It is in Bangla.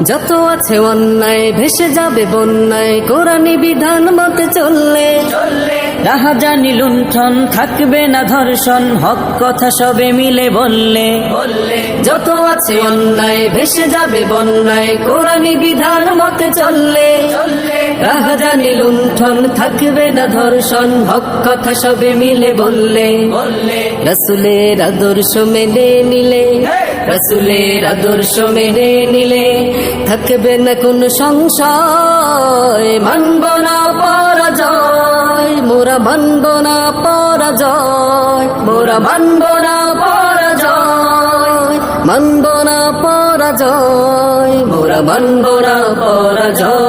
যত আছে অন্যায় ভেসে যাবে বন্যায়, কোরআনি বিধান মতে চললে রাহাজানি লুণ্ঠন, থাকবে না ধর্ষণ, হক কথা সবে মিলে বললে। যত আছে অন্যায় ভেসে যাবে বন্যায়, কোরআনি বিধান মতে চললে রাহাজানি লুণ্ঠন, থাকবে না ধর্ষণ, হক কথা সবে মিলে বললে। রাসূলের আদর্শ মেনে নিলে, রাসূলের আদর্শ মেনে নিলে থাকবে না কোন সংশয়, মানব না পরাজয়, মোরা মানব না পরাজয়, মোরা মানব না পরাজয়, মানব না পরাজয়, মোরা মানব না পরাজয়।